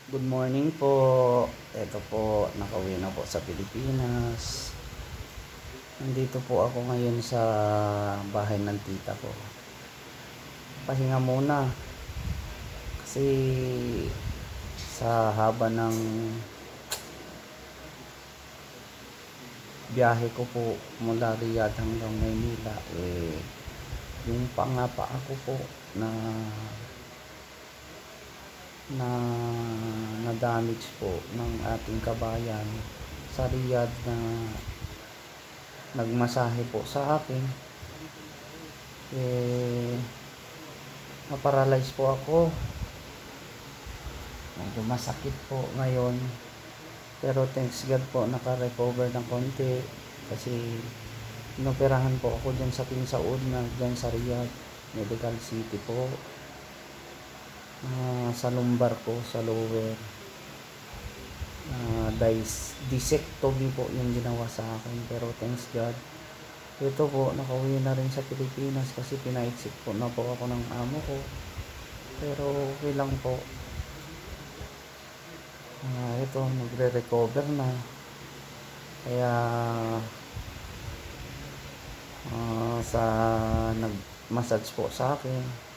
Good morning po. Ito po, nakauwi na po sa Pilipinas. Nandito po ako ngayon sa bahay ng tita ko. Pahinga muna. Kasi sa haba ng biyahe ko po mula Riyadh hanggang Maynila, yung pangapa ako po na na na-damage po ng ating kabayan sa Riyadh na nagmasahe po sa akin. Na-paralyze po ako. Medyo masakit po ngayon. Pero thanks God po, naka-recover ng konti. Kasi inoperahan po ako dyan sa King Saud na dyan sa Riyadh Medical City po. Sa lumbar ko, sa lower. Disectomy po yung ginawa sa akin. Pero thanks God, ito po, nakauwi na rin sa Pilipinas kasi pinaitsik po na po ako ng amo ko. Pero okay lang po. Ito, nagre-recover na. Kaya sa nag-massage po sa akin,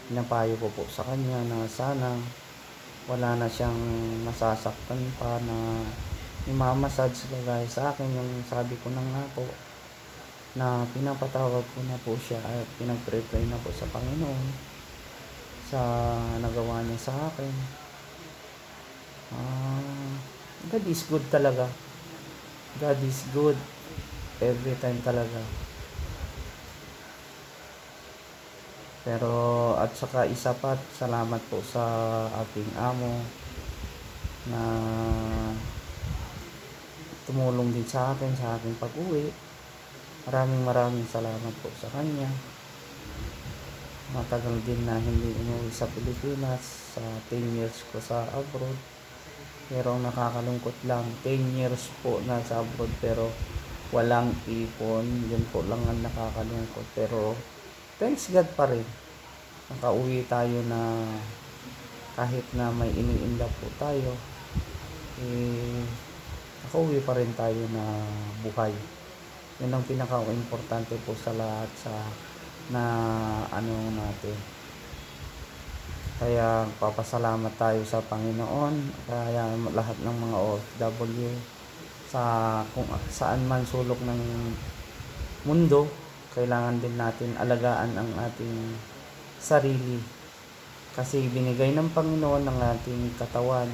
pinapayo ko po sa kanya na sana wala na siyang masasaktan pa na imamassage kagaya sa akin. Yung sabi ko na nga po na pinapatawag ko na po siya at pinag-pray na po sa Panginoon sa nagawa niya sa akin. God is good talaga. God is good every time talaga. Pero at saka isa pa, salamat po sa aking amo na tumulong din sa akin sa aking pag-uwi. Maraming salamat po sa kanya. Matagal din na hindi umuwi sa Pilipinas, sa 10 years ko sa abroad. Pero nakakalungkot lang, 10 years po na sa abroad pero walang ipon. Yun po lang ang nakakalungkot. Pero thanks God pa rin, nakauwi tayo na kahit na may iniinda po tayo, nakauwi pa rin tayo na buhay. Yun ang pinaka-importante po sa lahat sa na natin. Kaya papasalamat tayo sa Panginoon. Kaya lahat ng mga OFW sa kung saan man sulok ng mundo, kailangan din natin alagaan ang ating sarili. Kasi binigay ng Panginoon ang ating katawan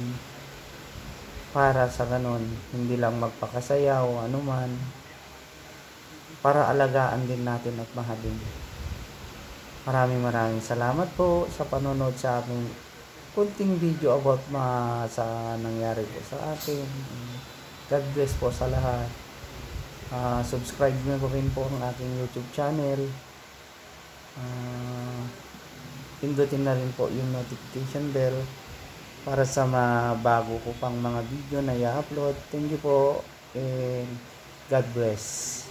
para sa ganon, hindi lang magpakasaya o anuman, para alagaan din natin at mahalin. Maraming salamat po sa panonood sa aking kunting video about sa nangyari po sa akin. God bless po sa lahat. Subscribe nyo rin po ang aking YouTube channel. Pindutin na rin po yung notification bell para sa mga bago ko pang mga video na i-upload. Thank you po and God bless.